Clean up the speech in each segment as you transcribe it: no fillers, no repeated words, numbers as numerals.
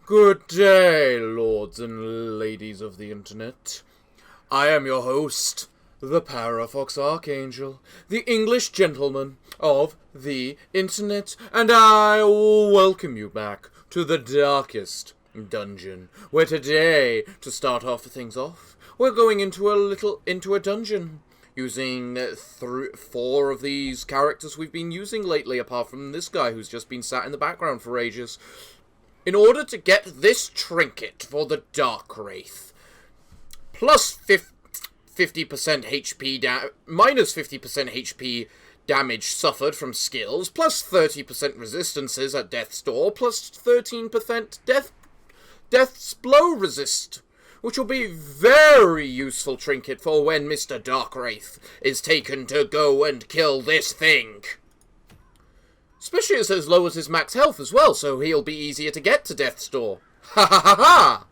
Good day, lords and ladies of the internet. I am your host, the Parafox Archangel, the English gentleman of the internet, and I welcome you back to the darkest dungeon, where today, to start things off, we're going into a dungeon, using 4 of these characters we've been using lately, apart from this guy who's just been sat in the background for ages. In order to get this trinket for the Darkwraith, plus 50% HP minus 50% HP damage suffered from skills, plus 30% resistances at death's door, plus 13% death's blow resist, which will be very useful trinket for when Mr. Darkwraith is taken to go and kill this thing. Especially as it lowers his max health as well, so he'll be easier to get to death's door. Ha ha ha ha!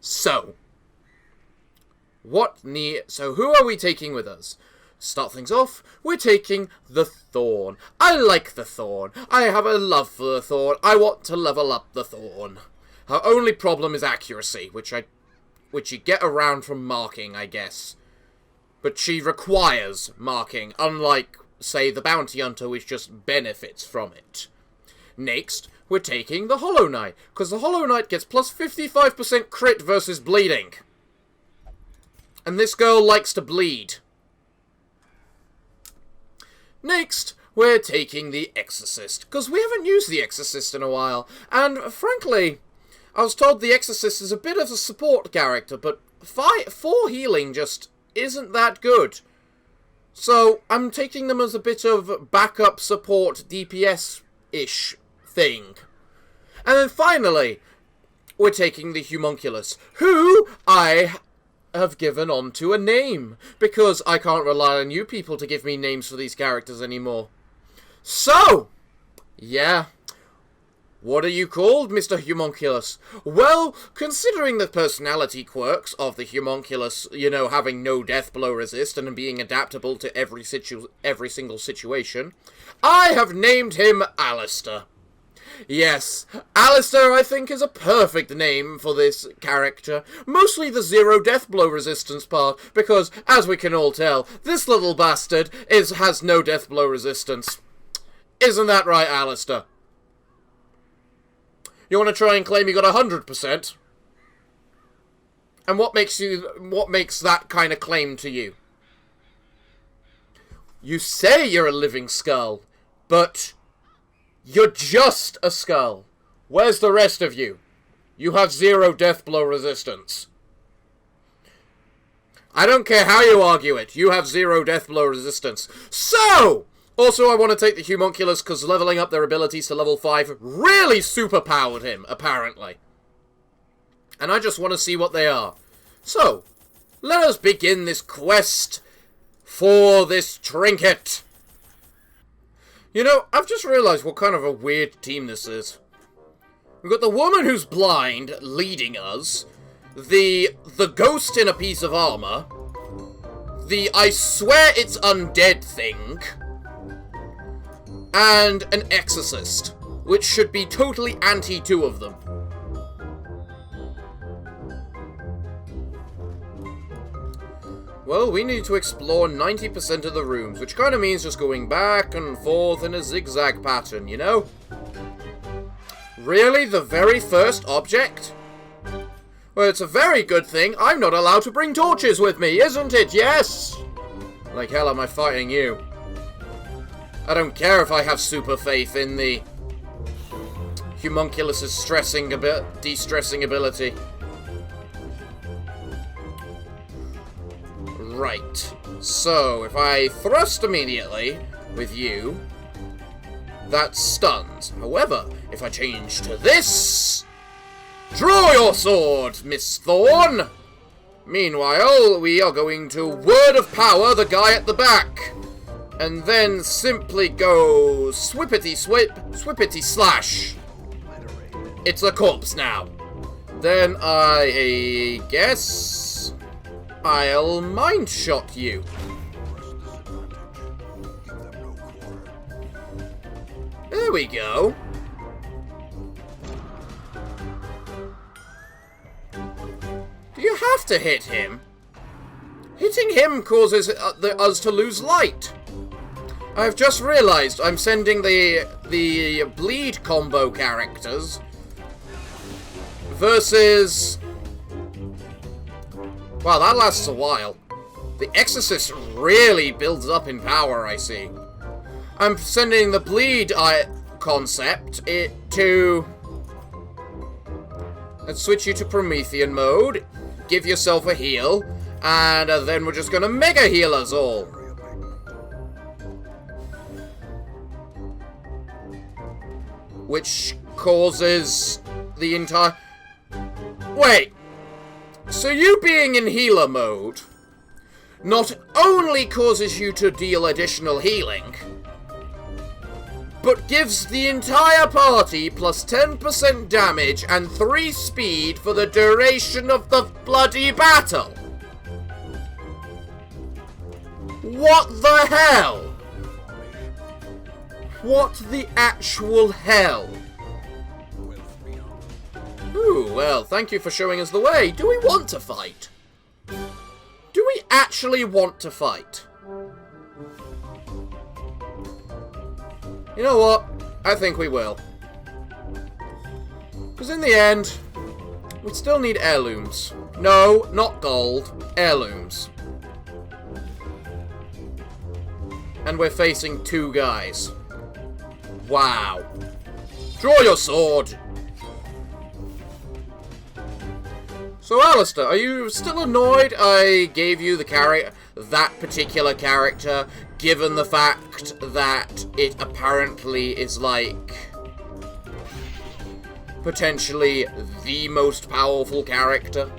So who are we taking with us? Start things off, we're taking the Thorn. I like the Thorn. I have a love for the Thorn. I want to level up the Thorn. Her only problem is accuracy, which you get around from marking, I guess. But she requires marking, unlike, say, the Bounty Hunter, which just benefits from it. Next, we're taking the Hollow Knight, because the Hollow Knight gets plus 55% crit versus bleeding. And this girl likes to bleed. Next, we're taking the Exorcist, because we haven't used the Exorcist in a while, and frankly, I was told the Exorcist is a bit of a support character, but 4 healing just isn't that good. So, I'm taking them as a bit of backup support DPS-ish thing. And then finally, we're taking the Homunculus, who I have given onto a name, because I can't rely on you people to give me names for these characters anymore. So, yeah. What are you called, Mr. Homunculus? Well, considering the personality quirks of the Homunculus, you know, having no death blow resist and being adaptable to every single situation, I have named him Alistair. Yes, Alistair, I think, is a perfect name for this character. Mostly the 0 death blow resistance part, because, as we can all tell, this little bastard has no death blow resistance. Isn't that right, Alistair? You want to try and claim you got 100%? And what makes that kind of claim to you? You say you're a living skull, but you're just a skull. Where's the rest of you? You have 0 death blow resistance. I don't care how you argue it. You have 0 death blow resistance. So, also I want to take the Homunculus because leveling up their abilities to level 5 really superpowered him, apparently. And I just want to see what they are. So, let us begin this quest for this trinket. You know, I've just realized what kind of a weird team this is. We've got the woman who's blind leading us, the ghost in a piece of armor, the I swear it's undead thing, and an exorcist, which should be totally anti-2 of them. Well, we need to explore 90% of the rooms, which kind of means just going back and forth in a zigzag pattern, you know? Really? The very first object? Well, it's a very good thing I'm not allowed to bring torches with me, isn't it? Yes! Like hell am I fighting you? I don't care if I have super faith in the Homunculus' de-stressing ability. Right, so if I thrust immediately with you, that stuns. However, if I change to this, draw your sword, Miss Thorn. Meanwhile, we are going to Word of Power the guy at the back, and then simply go swippity swip, swippity slash. It's a corpse now. Then I guess I'll mind shot you. There we go. You have to hit him. Hitting him causes us to lose light. I've just realized I'm sending the bleed combo characters versus... Wow, that lasts a while. The Exorcist really builds up in power, I see. I'm sending the bleed concept to... Let's switch you to Promethean mode, give yourself a heal, and then we're just gonna mega heal us all. Which causes the entire... Wait! So you being in healer mode not only causes you to deal additional healing, but gives the entire party plus 10% damage and 3 speed for the duration of the bloody battle. What the hell? What the actual hell? Ooh, well, thank you for showing us the way. Do we want to fight? Do we actually want to fight? You know what? I think we will. Because in the end, we still need heirlooms. No, not gold. Heirlooms. And we're facing 2 guys. Wow. Draw your sword! So, Alistair, are you still annoyed I gave you that particular character, given the fact that it apparently is, like, potentially the most powerful character?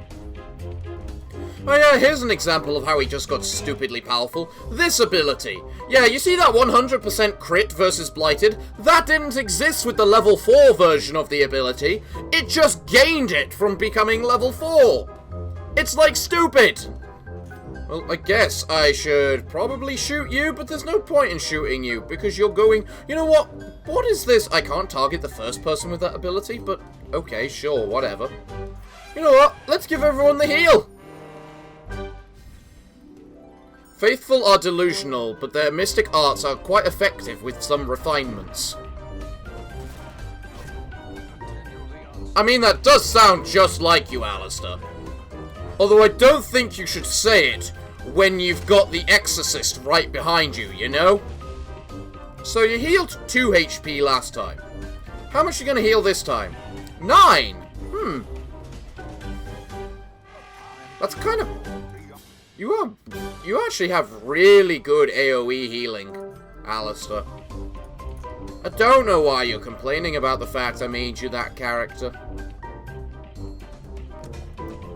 Oh yeah, here's an example of how he just got stupidly powerful. This ability. Yeah, you see that 100% crit versus Blighted? That didn't exist with the level 4 version of the ability. It just gained it from becoming level 4. It's like stupid. Well, I guess I should probably shoot you, but there's no point in shooting you because you're going... You know what? What is this? I can't target the first person with that ability, but okay, sure, whatever. You know what? Let's give everyone the heal. Faithful are delusional, but their mystic arts are quite effective with some refinements. I mean, that does sound just like you, Alistair. Although I don't think you should say it when you've got the Exorcist right behind you, you know? So you healed 2 HP last time. How much are you going to heal this time? 9! That's kind of... You actually have really good AoE healing, Alistair. I don't know why you're complaining about the fact I made you that character.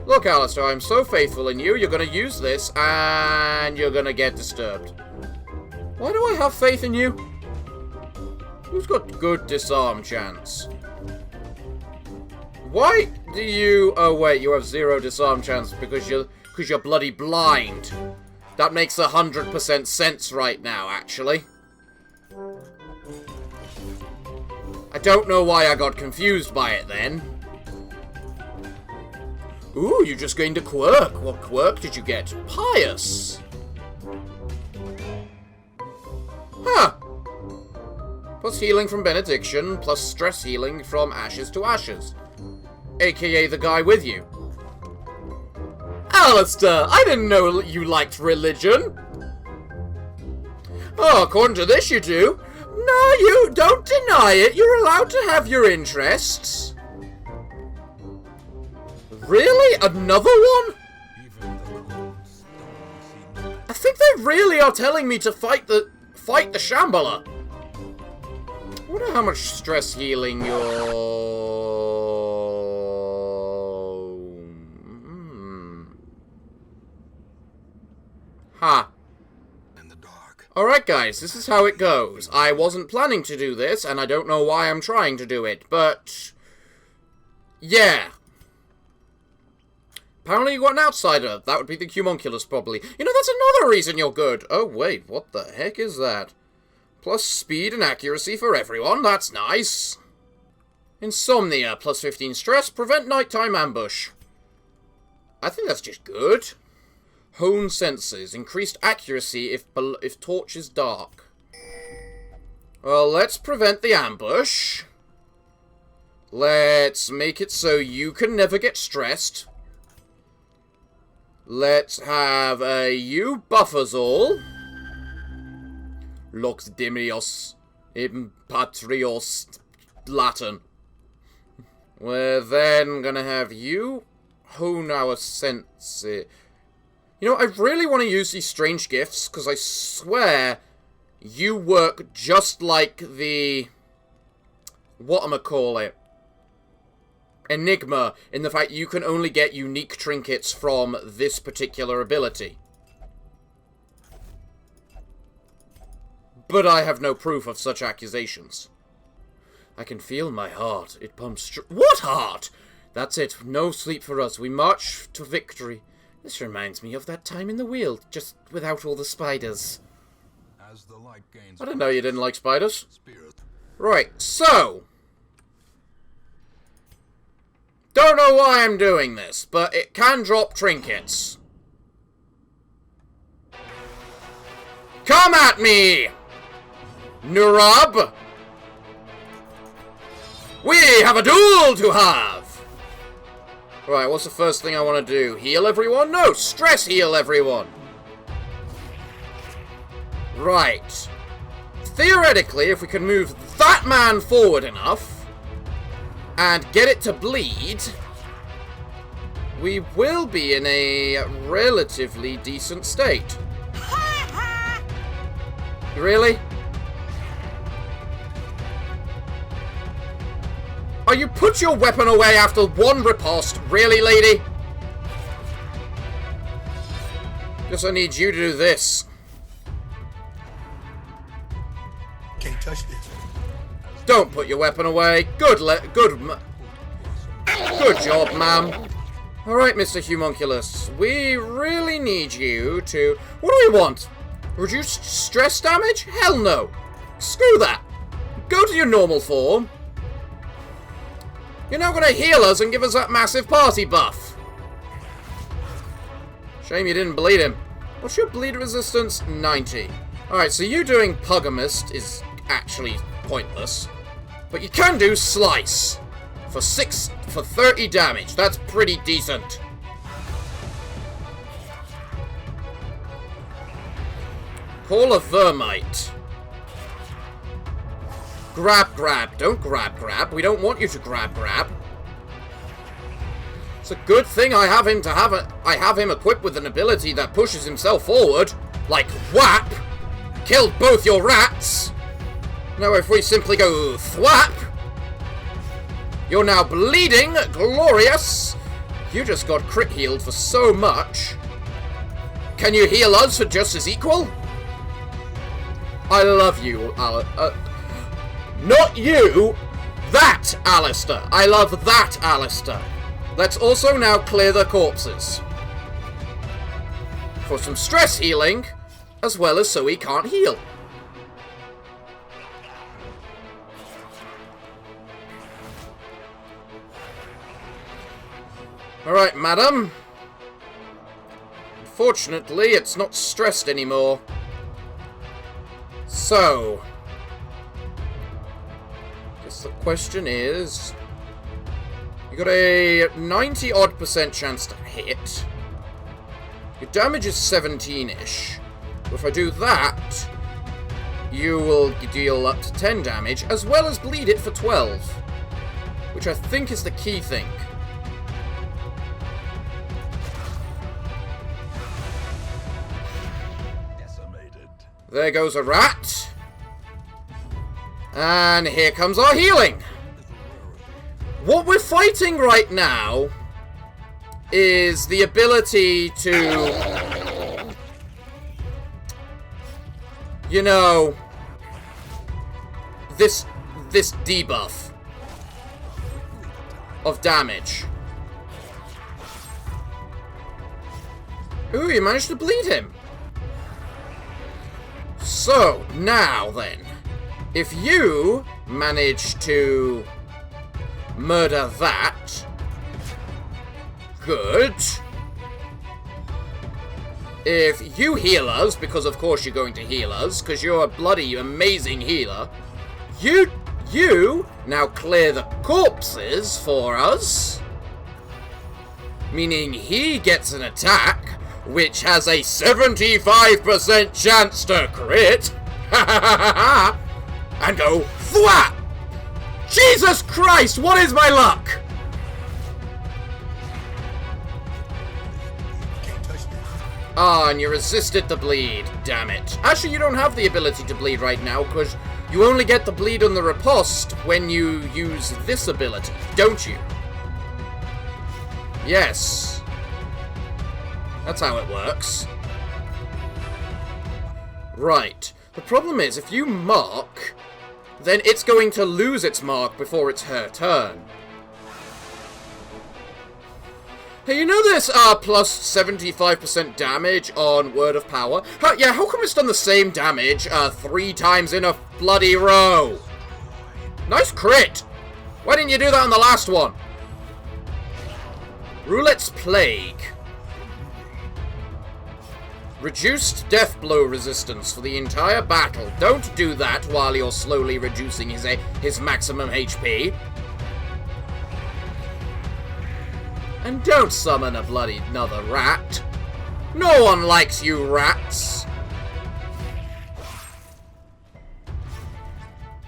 Look, Alistair, I'm so faithful in you, you're gonna use this, and you're gonna get disturbed. Why do I have faith in you? Who's got good disarm chance? Why do you... Oh, wait, you have 0 disarm chance because you're bloody blind. That makes 100% sense right now, actually. I don't know why I got confused by it then. Ooh, you just gained a quirk. What quirk did you get? Pious. Huh. Plus healing from benediction, plus stress healing from ashes to ashes. AKA the guy with you. Alistair, I didn't know you liked religion. Oh, according to this you do. No, you don't deny it. You're allowed to have your interests. Really? Another one? I think they really are telling me to fight the Shambhala. I wonder how much stress healing you're... Huh. Alright guys, this is how it goes. I wasn't planning to do this, and I don't know why I'm trying to do it, but... yeah. Apparently you got an outsider. That would be the Cumunculus, probably. You know, that's another reason you're good. Oh, wait, what the heck is that? Plus speed and accuracy for everyone, that's nice. Insomnia, plus 15 stress, prevent nighttime ambush. I think that's just good. Hone senses. Increased accuracy if torch is dark. Well, let's prevent the ambush. Let's make it so you can never get stressed. Let's have you buff us all. Lux Dimios Impatrios Latin. We're then gonna have you hone our senses. You know, I really want to use these strange gifts, because I swear you work just like the... whatchamacallit? Enigma, in the fact you can only get unique trinkets from this particular ability. But I have no proof of such accusations. I can feel my heart. It pumps... What heart? That's it. No sleep for us. We march to victory. This reminds me of that time in the Weald, just without all the spiders. As the light gains I didn't know you didn't like spiders. spirit. Right, so... Don't know why I'm doing this, but it can drop trinkets. Come at me! Nurab! We have a duel to have! Right, what's the first thing I want to do? Heal everyone? No, stress heal everyone! Right. Theoretically, if we can move that man forward enough, and get it to bleed, we will be in a relatively decent state. Really? Oh, you put your weapon away after one riposte? Really, lady? Guess I need you to do this. Can't touch this. Don't put your weapon away. Good job, ma'am. Alright, Mr. Homunculus. We really need you to... What do we want? Reduced stress damage? Hell no. Screw that. Go to your normal form. You're now going to heal us and give us that massive party buff. Shame you didn't bleed him. What's your bleed resistance? 90. Alright, so you doing Pugamist is actually pointless. But you can do Slice. For 30 damage. That's pretty decent. Call a Vermite. Grab. Don't grab. We don't want you to grab. It's a good thing I have him equipped with an ability that pushes himself forward. Like whap. Killed both your rats. Now if we simply go thwap. You're now bleeding. Glorious. You just got crit healed for so much. Can you heal us for just as equal? I love you, not you! That, Alistair! I love that, Alistair! Let's also now clear the corpses. For some stress healing, as well as so he can't heal. Alright, madam. Unfortunately, it's not stressed anymore. So, guess the question is, you got a 90-odd% chance to hit. Your damage is 17-ish. If I do that, you will deal up to 10 damage, as well as bleed it for 12. Which I think is the key thing. There goes a rat. And here comes our healing. What we're fighting right now is the ability to, you know, this debuff of damage. Ooh, you managed to bleed him. So, now then, if you manage to murder that, good. if you heal us, because of course you're going to heal us, because you're a bloody amazing healer, you now clear the corpses for us, meaning he gets an attack, which has a 75% chance to crit, and go thwap! Jesus Christ, what is my luck? Ah, and you resisted the bleed, damn it. Actually, you don't have the ability to bleed right now, because you only get the bleed on the riposte when you use this ability, don't you? Yes. That's how it works. Right. The problem is, if you mark, then it's going to lose its mark before it's her turn. Hey, you know this plus 75% damage on Word of Power? Yeah, how come it's done the same damage 3 times in a bloody row? Nice crit! Why didn't you do that on the last one? Roulette's Plague. Reduced death blow resistance for the entire battle. Don't do that while you're slowly reducing his maximum HP. And don't summon a bloody another rat. No one likes you rats.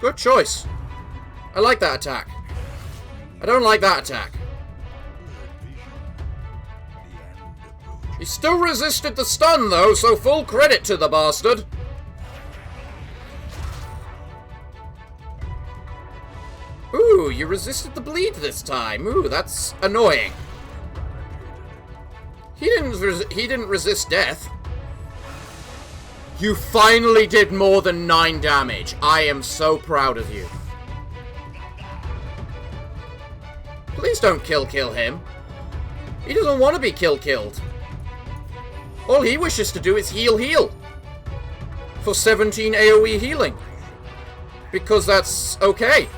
Good choice. I like that attack. I don't like that attack. He still resisted the stun though, so full credit to the bastard. Ooh, you resisted the bleed this time. Ooh, that's annoying. He didn't resist death. You finally did more than 9 damage. I am so proud of you. Please don't kill him. He doesn't want to be killed. All he wishes to do is heal. For 17 AoE healing. Because that's okay.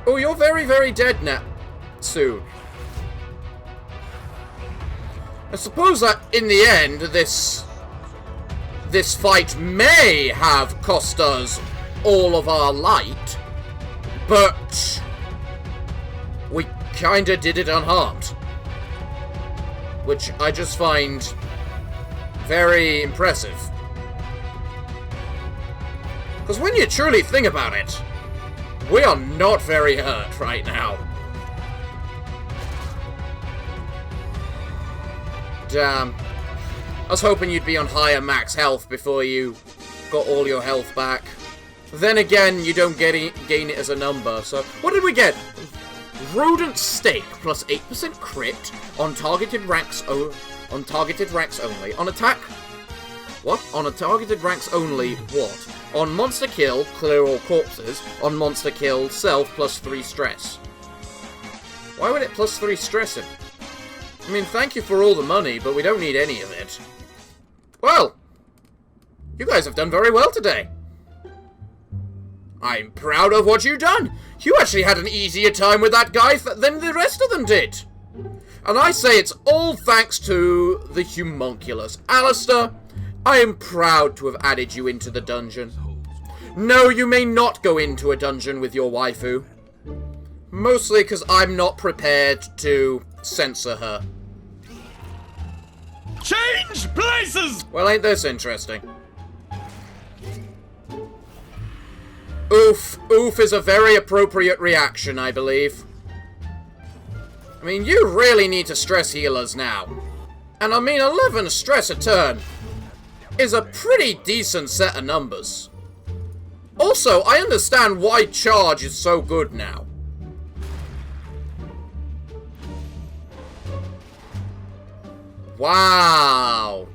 Oh, you're very, very dead now. Soon. I suppose that in the end, this fight may have cost us all of our light, but we kinda did it unharmed. Which I just find very impressive. Because when you truly think about it, we are not very hurt right now. Damn. I was hoping you'd be on higher max health before you got all your health back. Then again, you don't gain it as a number, so... What did we get? Rodent Steak plus 8% crit on targeted ranks only. On attack... What? On a targeted ranks only, what? On monster kill, clear all corpses. On monster kill, self plus 3 stress. Why would it plus 3 stress him? I mean, thank you for all the money, but we don't need any of it. Well, you guys have done very well today. I'm proud of what you've done. You actually had an easier time with that guy than the rest of them did. And I say it's all thanks to the homunculus. Alistair, I am proud to have added you into the dungeon. No, you may not go into a dungeon with your waifu. Mostly because I'm not prepared to censor her. Change places! Well, ain't this interesting? Oof. Oof is a very appropriate reaction, I believe. I mean, you really need to stress healers now. And I mean, 11 stress a turn is a pretty decent set of numbers. Also, I understand why charge is so good now. Wow.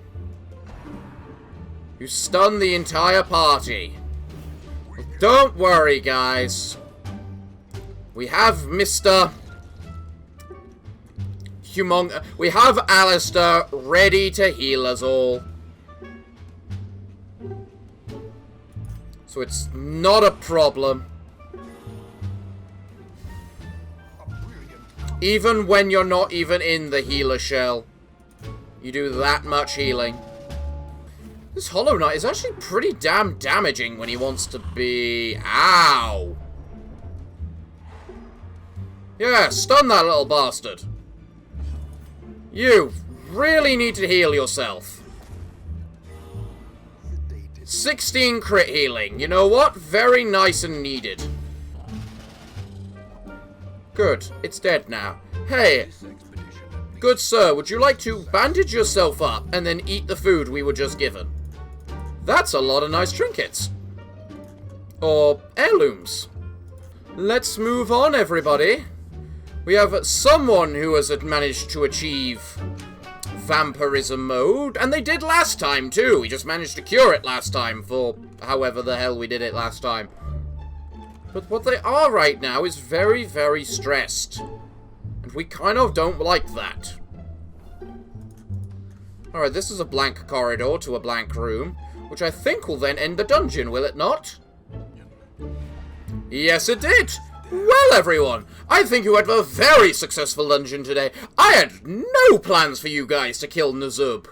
You stunned the entire party. Don't worry, guys. We have Mr. We have Alistair ready to heal us all. So it's not a problem. Even when you're not even in the healer shell. You do that much healing. This Hollow Knight is actually pretty damn damaging when he wants to be... Ow! Yeah, stun that little bastard. You really need to heal yourself. 16 crit healing. You know what? Very nice and needed. Good. It's dead now. Hey, good sir, would you like to bandage yourself up and then eat the food we were just given? That's a lot of nice trinkets. Or heirlooms. Let's move on, everybody. We have someone who has managed to achieve vampirism mode, and they did last time too. We just managed to cure it last time for however the hell we did it last time. But what they are right now is very, very stressed. And we kind of don't like that. Alright, this is a blank corridor to a blank room, which I think will then end the dungeon, will it not? Yes, it did! Well, everyone, I think you had a very successful dungeon today. I had no plans for you guys to kill Nazub.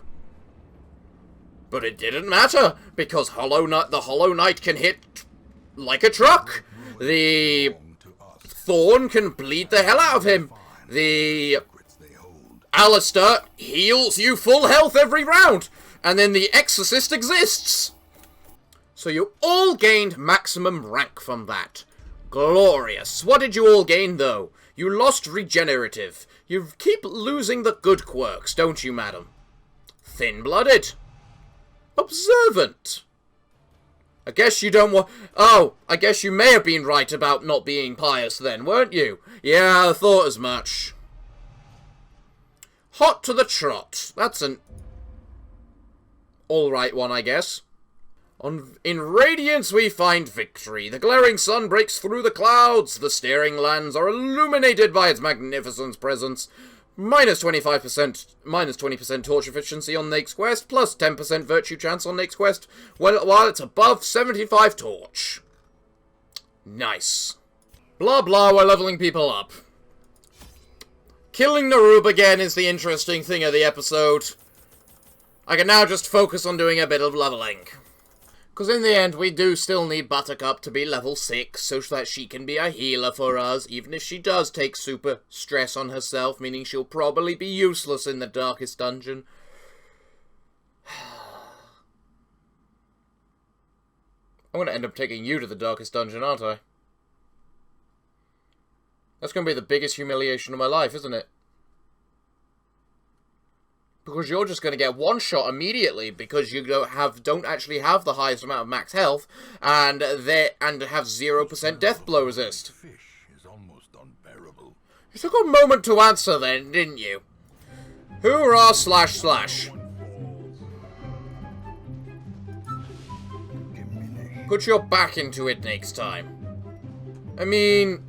But it didn't matter, because the Hollow Knight can hit like a truck. The Thorn can bleed the hell out of him. The Alistair heals you full health every round. And then the Exorcist exists. So you all gained maximum rank from that. Glorious. What did you all gain, though? You lost regenerative. You keep losing the good quirks, don't you, madam? Thin-blooded. Observant. I guess you don't want... Oh, I guess you may have been right about not being pious then, weren't you? Yeah, I thought as much. Hot to the trot. That's an... alright one, I guess. In radiance we find victory. The glaring sun breaks through the clouds. The staring lands are illuminated by its magnificent presence. Minus 20% torch efficiency on Nake's Quest, plus 10% virtue chance on Nake's Quest, while it's above 75 torch. Nice. Blah blah, we're leveling people up. Killing Narub again is the interesting thing of the episode. I can now just focus on doing a bit of leveling. Because in the end, we do still need Buttercup to be level 6, so that she can be a healer for us, even if she does take super stress on herself, meaning she'll probably be useless in the darkest dungeon. I'm going to end up taking you to the darkest dungeon, aren't I? That's going to be the biggest humiliation of my life, isn't it? Because you're just going to get one shot immediately because you don't actually have the highest amount of max health and have 0% death blow resist. Fish is almost unbearable. You took a moment to answer then, didn't you? Hoorah // Put your back into it next time. I mean,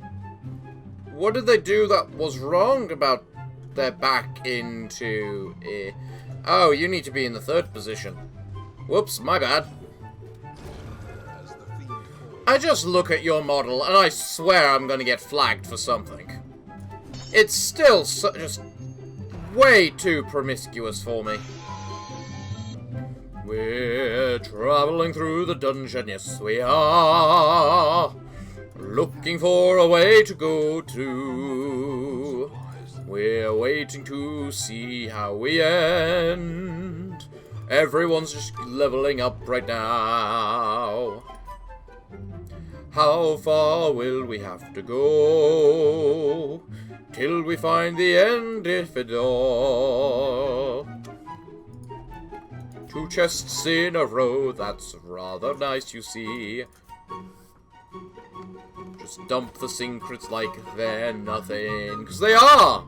what did they do that was wrong about their back into it? Oh, you need to be in the 3rd position. Whoops, my bad. I just look at your model and I swear I'm gonna get flagged for something. It's still just way too promiscuous for me. We're traveling through the dungeon, yes we are. Looking for a way to go to. We're waiting to see how we end. Everyone's just leveling up right now. How far will we have to go till we find the end, if at all? 2 chests in a row, that's rather nice, you see. Just dump the secrets like they're nothing, 'cause they are!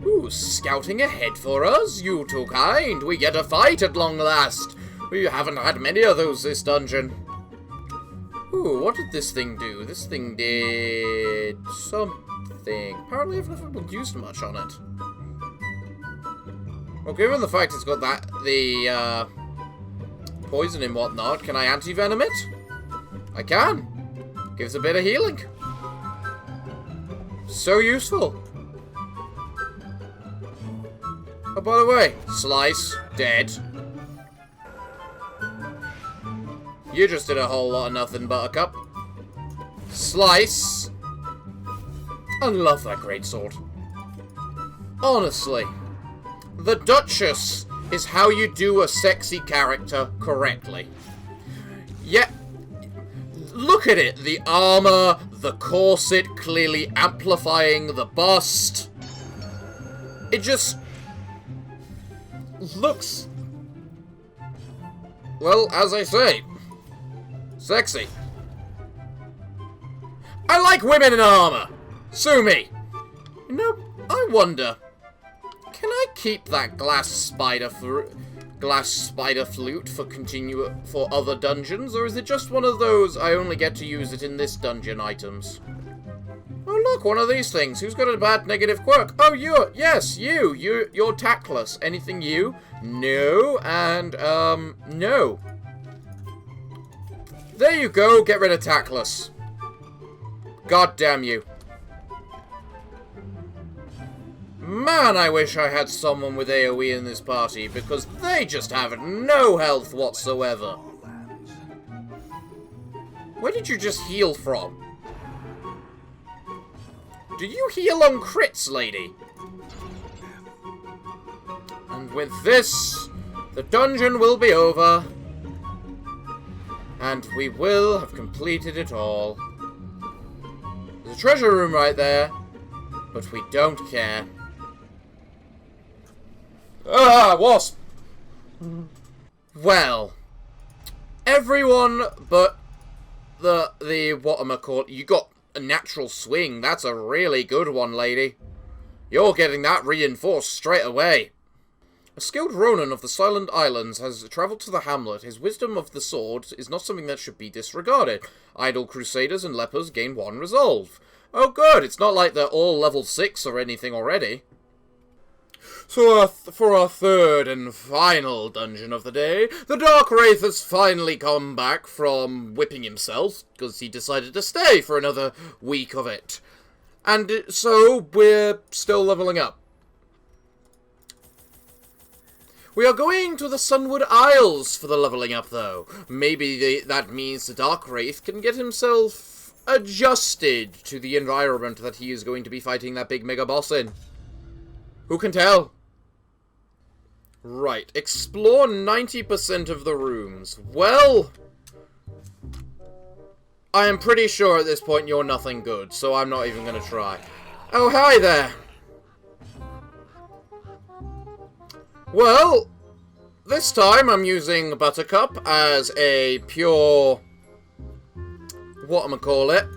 Ooh, scouting ahead for us? You too kind. We get a fight at long last. We haven't had many of those this dungeon. Ooh, what did this thing do? This thing did something. Apparently I've never used much on it. Well, given the fact it's got the poison and whatnot, can I anti-venom it? I can. Gives a bit of healing. So useful. Oh, by the way, Slice, dead. You just did a whole lot of nothing, Buttercup. Slice. I love that greatsword. Honestly, the Duchess is how you do a sexy character correctly. Yeah, look at it. The armor, the corset clearly amplifying the bust. It just looks, well, as I say, sexy. I like women in armor. Sue me. You know, I wonder, can I keep that glass spider flute for other dungeons, or is it just one of those I only get to use it in this dungeon items? Oh look, one of these things. Who's got a bad negative quirk? Oh, yes, you're tactless. Anything you? No, and no. There you go. Get rid of tactless. God damn you. Man, I wish I had someone with AoE in this party, because they just have no health whatsoever. Where did you just heal from? Do you heal on crits, lady? And with this, the dungeon will be over. And we will have completed it all. There's a treasure room right there, but we don't care. Ah, wasp! Well, everyone but the whatchamacallit, you got a natural swing. That's a really good one, lady. You're getting that reinforced straight away. A skilled Ronin of the Silent Islands has travelled to the hamlet. His wisdom of the sword is not something that should be disregarded. Idle crusaders and lepers gain 1 resolve. Oh good, it's not like they're all level 6 or anything already. So for our third and final dungeon of the day, the Darkwraith has finally come back from whipping himself, because he decided to stay for another week of it. And so we're still leveling up. We are going to the Sunward Isles for the leveling up, though. Maybe that means the Darkwraith can get himself adjusted to the environment that he is going to be fighting that big mega boss in. Who can tell? Right, explore 90% of the rooms. Well, I am pretty sure at this point you're nothing good, so I'm not even going to try. Oh, hi there. Well, this time I'm using Buttercup as a pure, whatchamacallit,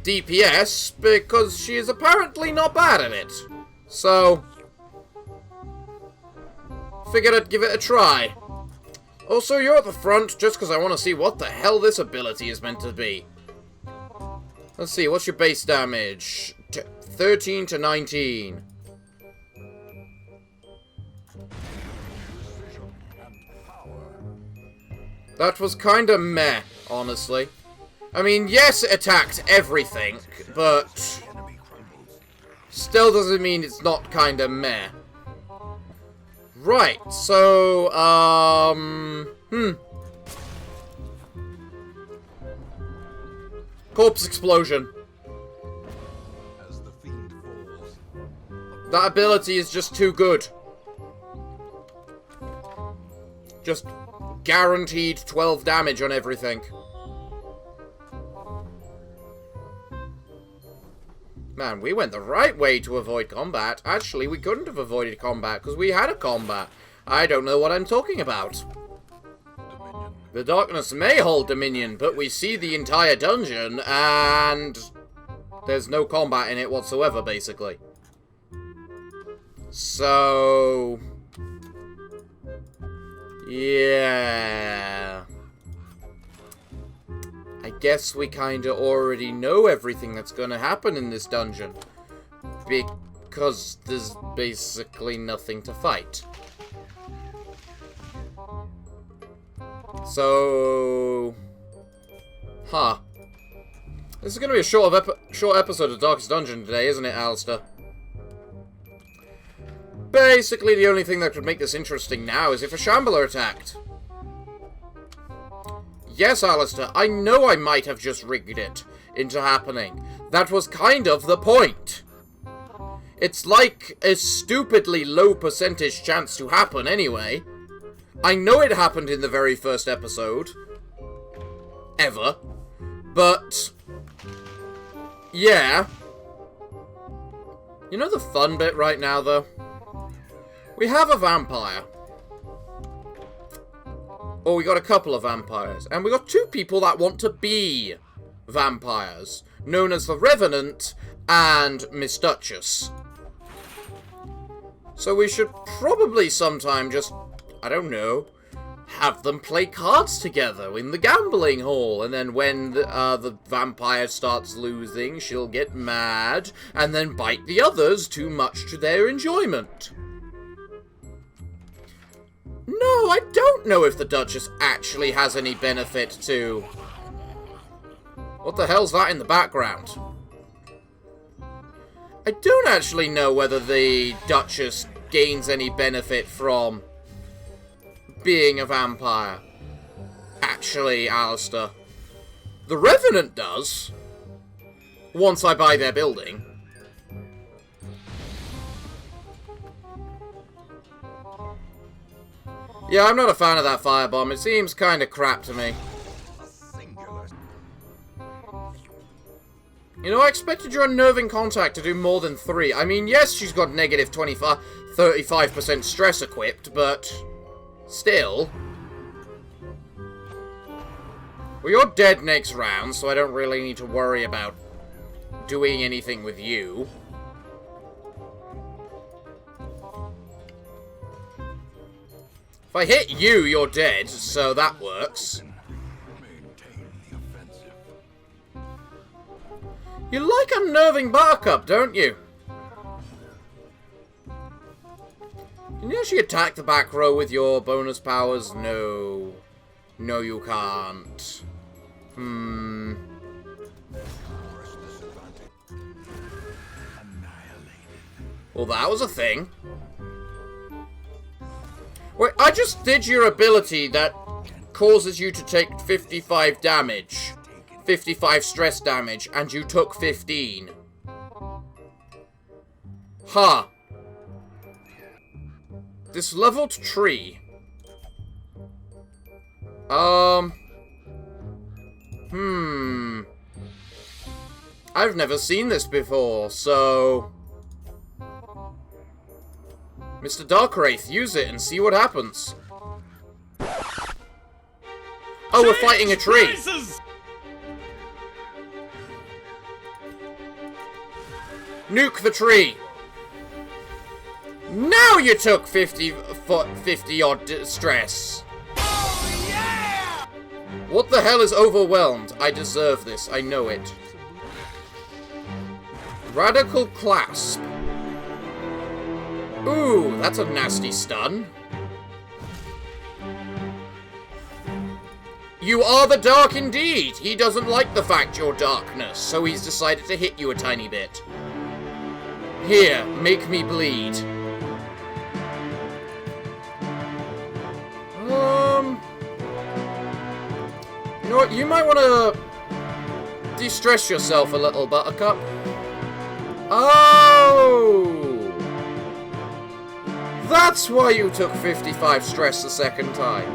DPS, because she is apparently not bad at it. So, figured I'd give it a try. Also, you're at the front just because I want to see what the hell this ability is meant to be. Let's see, what's your base damage? 13 to 19. That was kinda meh, honestly. I mean, yes, it attacked everything, but still doesn't mean it's not kinda meh. Right, so, Corpse explosion. That ability is just too good. Just guaranteed 12 damage on everything. Man, we went the right way to avoid combat. Actually, we couldn't have avoided combat because we had a combat. I don't know what I'm talking about. Dominion. The darkness may hold dominion, but we see the entire dungeon and there's no combat in it whatsoever, basically. So, yeah. I guess we kinda already know everything that's gonna happen in this dungeon. Because there's basically nothing to fight. So, this is gonna be a short episode of Darkest Dungeon today, isn't it, Alistair? Basically, the only thing that could make this interesting now is if a Shambler attacked. Yes, Alistair, I know I might have just rigged it into happening. That was kind of the point. It's like a stupidly low percentage chance to happen anyway. I know it happened in the very first episode. Ever. But... yeah. You know the fun bit right now, though? We have a vampire. Or we got a couple of vampires. And we got two people that want to be vampires. Known as the Revenant and Miss Duchess. So we should probably sometime just, I don't know, have them play cards together in the gambling hall. And then when the vampire starts losing, she'll get mad and then bite the others too much to their enjoyment. No, I don't know if the Duchess actually has any benefit to... What the hell's that in the background? I don't actually know whether the Duchess gains any benefit from being a vampire. Actually, Alistair. The Revenant does. Once I buy their building. Yeah, I'm not a fan of that firebomb. It seems kind of crap to me. You know, I expected your unnerving contact to do more than 3. I mean, yes, she's got negative 35% stress equipped, but still. Well, you're dead next round, so I don't really need to worry about doing anything with you. If I hit you, you're dead, so that works. You like unnerving buttercup, don't you? Can you actually attack the back row with your bonus powers? No. No, you can't. Well, that was a thing. Wait, I just did your ability that causes you to take 55 damage. 55 stress damage, and you took 15. Huh. This leveled tree. I've never seen this before, so... Mr. Darkwraith, use it and see what happens. Oh, we're fighting a tree! Places! Nuke the tree! Now you took 50 odd stress. Oh, yeah! What the hell is overwhelmed? I deserve this. I know it. Radical clasp. Ooh, that's a nasty stun. You are the dark indeed. He doesn't like the fact you're darkness, so he's decided to hit you a tiny bit. Here, make me bleed. You know what? You might want to de-stress yourself a little, Buttercup. Oh! That's why you took 55 stress the second time.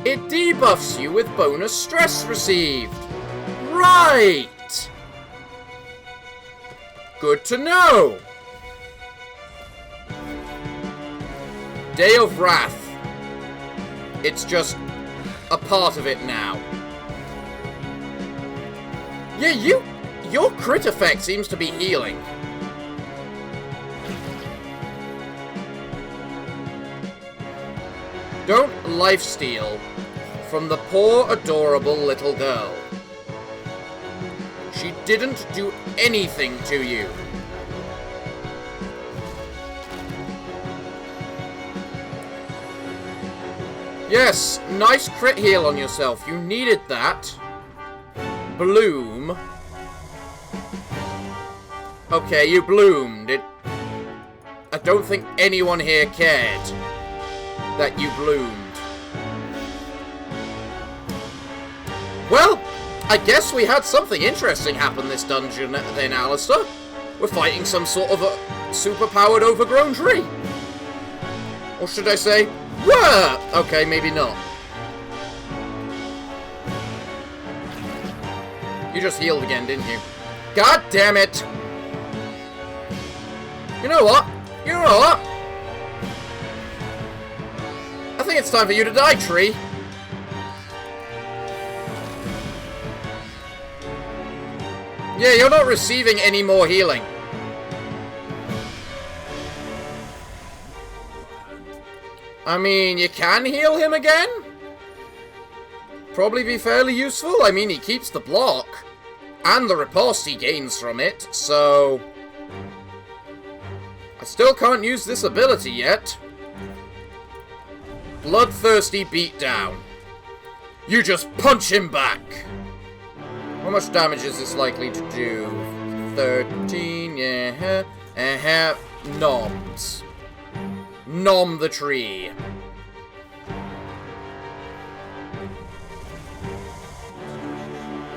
It debuffs you with bonus stress received. Right! Good to know. Day of Wrath. It's just a part of it now. Yeah, your crit effect seems to be healing. Don't lifesteal from the poor, adorable little girl. She didn't do anything to you. Yes, nice crit heal on yourself. You needed that. Bloom. Okay, you bloomed. A don't think anyone here cared that you bloomed. Well, I guess we had something interesting happen this dungeon then, Alistair. We're fighting some sort of a super-powered overgrown tree. Or should I say, were! Okay, maybe not. You just healed again, didn't you? God damn it! You know what? You know what? I think it's time for you to die, tree. Yeah, you're not receiving any more healing. I mean, you can heal him again? Probably be fairly useful. I mean, he keeps the block. And the riposte he gains from it, so... I still can't use this ability yet. Bloodthirsty beatdown. You just punch him back. How much damage is this likely to do? 13, yeah. Noms. Nom the tree.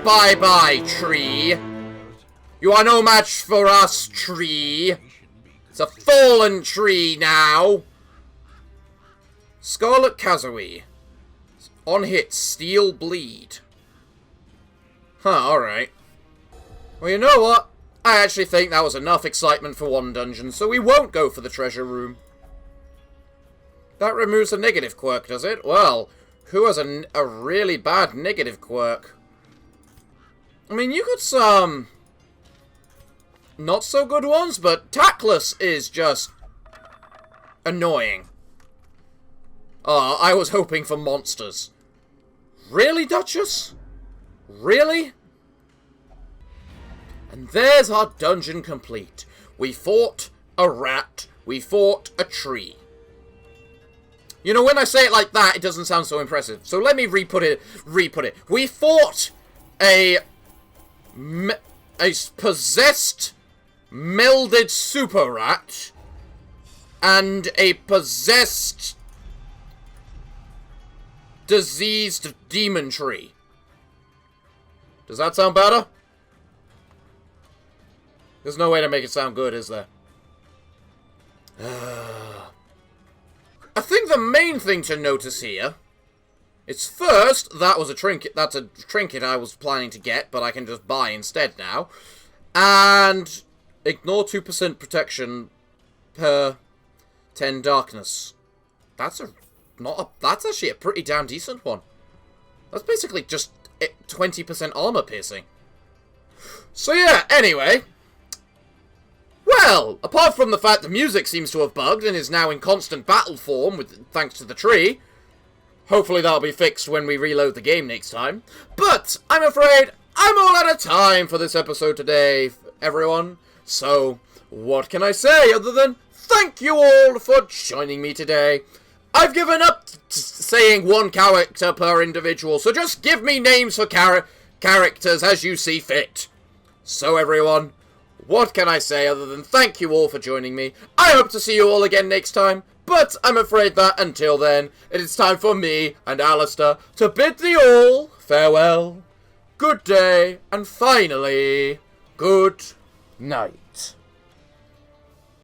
Bye-bye, tree. You are no match for us, tree. It's a fallen tree now. Scarlet Kazooie. On hit, Steel Bleed. Huh, alright. Well, you know what? I actually think that was enough excitement for one dungeon, so we won't go for the treasure room. That removes a negative quirk, does it? Well, who has a really bad negative quirk? I mean, you got some not so good ones, but Tactless is just annoying. Oh, I was hoping for monsters. Really, Duchess? Really? And there's our dungeon complete. We fought a rat. We fought a tree. You know, when I say it like that, it doesn't sound so impressive. So let me re-put it. We fought a possessed, melded super rat and a possessed, diseased demon tree. Does that sound better? There's no way to make it sound good, is there? I think the main thing to notice here is first, that was a trinket. That's a trinket I was planning to get, but I can just buy instead now. And ignore 2% protection per 10 darkness. That's that's actually a pretty damn decent one. That's basically just 20% armor piercing. So yeah, anyway. Well, apart from the fact the music seems to have bugged and is now in constant battle form, thanks to the tree. Hopefully that'll be fixed when we reload the game next time. But I'm afraid I'm all out of time for this episode today, everyone. So, what can I say other than thank you all for joining me today. I've given up saying one character per individual, so just give me names for characters as you see fit. So everyone, what can I say other than thank you all for joining me. I hope to see you all again next time, but I'm afraid that until then, it is time for me and Alistair to bid thee all farewell, good day, and finally, good night.